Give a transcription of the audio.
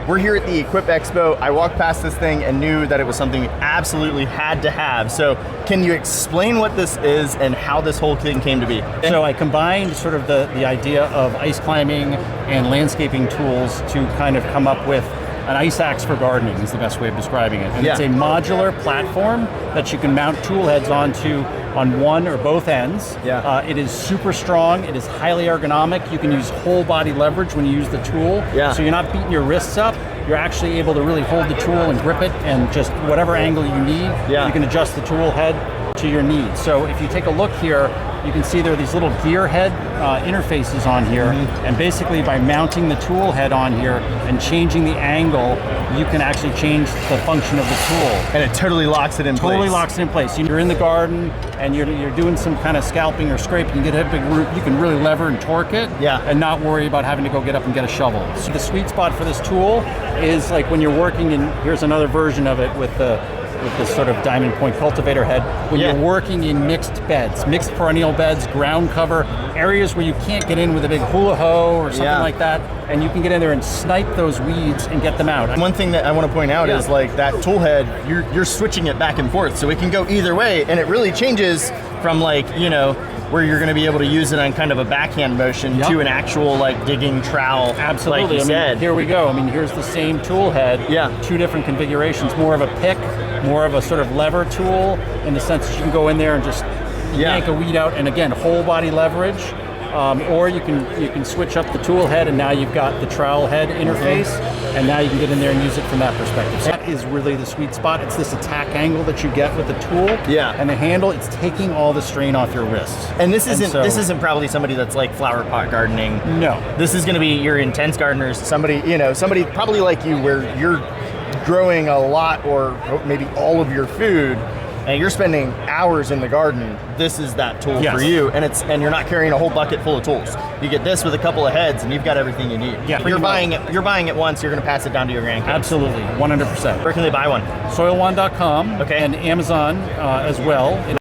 we're here at the Equip Expo. I walked past this thing and knew that it was something we absolutely had to have. So can you explain what this is and how this whole thing came to be? So I combined sort of the idea of ice climbing and landscaping tools to kind of come up with an ice axe for gardening is the best way of describing it. And it's a modular platform that you can mount tool heads onto on one or both ends. It is super strong, it is highly ergonomic. You can use whole body leverage when you use the tool. So you're not beating your wrists up, you're actually able to really hold the tool and grip it, and just whatever angle you need, you can adjust the tool head to your needs. So if you take a look here, you can see there are these little gear head interfaces on here, and basically by mounting the tool head on here and changing the angle, you can actually change the function of the tool. And it totally locks it in place. Totally locks it in place. You're in the garden and you're doing some kind of scalping or scraping, you get a big root, you can really lever and torque it and not worry about having to go get up and get a shovel. So the sweet spot for this tool is like when you're working in, here's another version of it with this sort of diamond point cultivator head, when you're working in mixed beds, mixed perennial beds, ground cover, areas where you can't get in with a big hula hoe or something like that, and you can get in there and snipe those weeds and get them out. One thing that I want to point out is like that tool head, you're switching it back and forth, so it can go either way, and it really changes from like, you know, where you're going to be able to use it on kind of a backhand motion to an actual like digging trowel. Absolutely. Like you said. Here we go. I mean, here's the same tool head. Two different configurations. More of a pick, more of a sort of lever tool in the sense that you can go in there and just yank a weed out, and again, whole body leverage. Or you can switch up the tool head, and now you've got the trowel head interface, and now you can get in there and use it from that perspective. So that is really the sweet spot. It's this attack angle that you get with the tool, and the handle. It's taking all the strain off your wrists. And this isn't probably somebody that's like flower pot gardening. No, this is going to be your intense gardeners. Somebody probably like you, where you're growing a lot or maybe all of your food, and you're spending hours in the garden. This is that tool for you, and you're not carrying a whole bucket full of tools. You get this with a couple of heads, and you've got everything you need. You're buying it once. You're going to pass it down to your grandkids. Absolutely, 100%. Where can they buy one? Soilone.com and Amazon as well.